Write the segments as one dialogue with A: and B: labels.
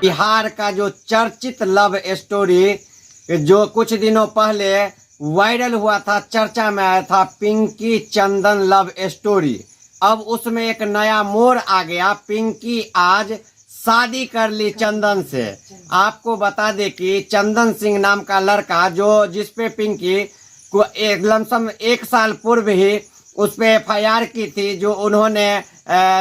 A: बिहार का जो चर्चित लव स्टोरी जो कुछ दिनों पहले वायरल हुआ था, चर्चा में आया था, पिंकी चंदन लव स्टोरी, अब उसमें एक नया मोड़ आ गया। पिंकी आज शादी कर ली चंदन से। आपको बता दे कि चंदन सिंह नाम का लड़का जिसपे पिंकी को लमसम 1 साल पूर्व ही उस पे FIR की थी, जो उन्होंने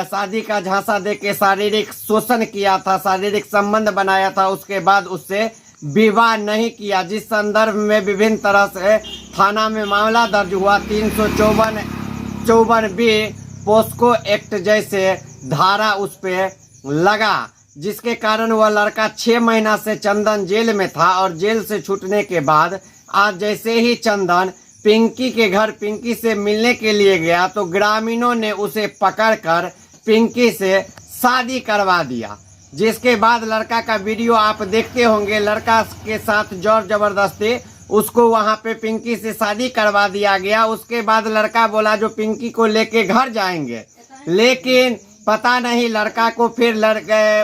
A: शादी का झांसा देके शारीरिक शोषण किया था, शारीरिक संबंध बनाया था, उसके बाद उससे विवाह नहीं किया, जिस संदर्भ में विभिन्न तरह से थाना में मामला दर्ज हुआ। 354B पोस्को एक्ट जैसे धारा उस पे लगा, जिसके कारण वह लड़का 6 महीना से चंदन जेल में था। और जेल से छूटने के बाद आज जैसे ही चंदन पिंकी के घर पिंकी से मिलने के लिए गया, तो ग्रामीणों ने उसे पकड़कर पिंकी से शादी करवा दिया। जिसके बाद लड़का का वीडियो आप देखते होंगे, लड़का के साथ जोर जबरदस्ती उसको वहां पे पिंकी से शादी करवा दिया गया। उसके बाद लड़का बोला जो पिंकी को लेके घर जाएंगे, लेकिन पता नहीं लड़का को फिर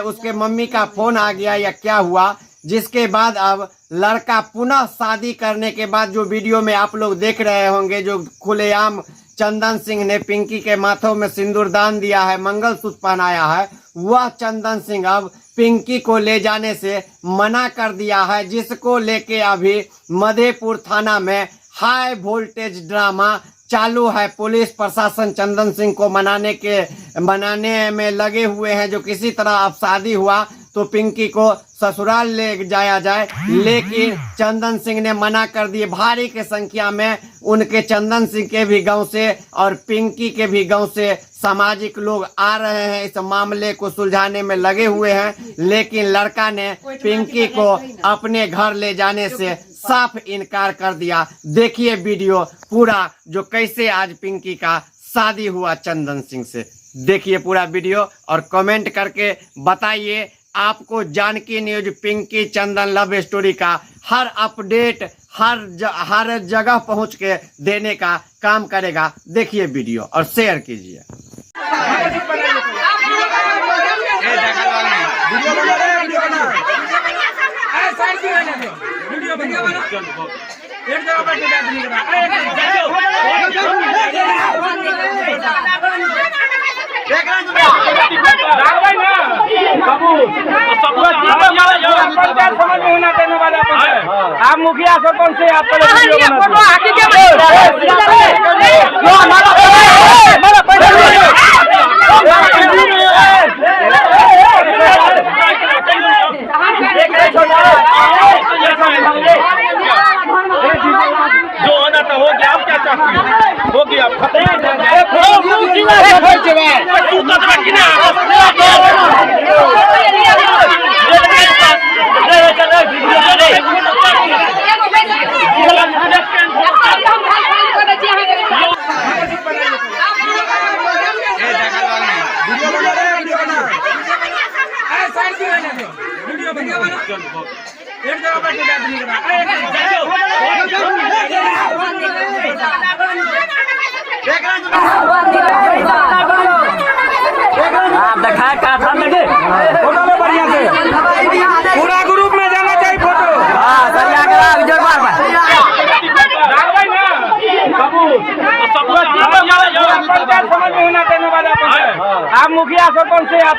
A: उसके मम्मी का फोन आ गया या क्या हुआ, जिसके बाद अब लड़का पुनः शादी करने के बाद जो वीडियो में आप लोग देख रहे होंगे, जो खुलेआम चंदन सिंह ने पिंकी के माथों में सिंदूर दान दिया है, मंगलसूत्र पहनाया है, वह चंदन सिंह अब पिंकी को ले जाने से मना कर दिया है, जिसको लेके अभी मधेपुर थाना में हाई वोल्टेज ड्रामा चालू है। पुलिस प्रशासन चंदन सिंह को मनाने में लगे हुए हैं, जो किसी तरह अब शादी हुआ तो पिंकी को ससुराल ले जाया जाए, लेकिन चंदन सिंह ने मना कर दिए। भारी के संख्या में उनके चंदन सिंह के भी गांव से और पिंकी के भी गांव से सामाजिक लोग आ रहे हैं, इस मामले को सुलझाने में लगे हुए हैं, लेकिन लड़का ने पिंकी को अपने घर ले जाने से साफ इनकार कर दिया। देखिए वीडियो पूरा, जो कैसे आज पिंकी का शादी हुआ चंदन सिंह से। देखिए पूरा वीडियो और कमेंट करके बताइए आपको जानकी न्यूज पिंकी चंदन लव स्टोरी का हर अपडेट हर जगह पहुंच के देने का काम करेगा। देखिए वीडियो और शेयर कीजिए।
B: समझ में होना देने वाला आप मुखिया सरपंच से आप जो होना था हो गया। आप क्या चाहती हैं? हो गया आप दिखाए का था फोटो में बढ़िया से पूरा ग्रुप में जाना चाहिए फोटो। हाँ समझ में होना देने वाला आप मुखिया सरपंच से आप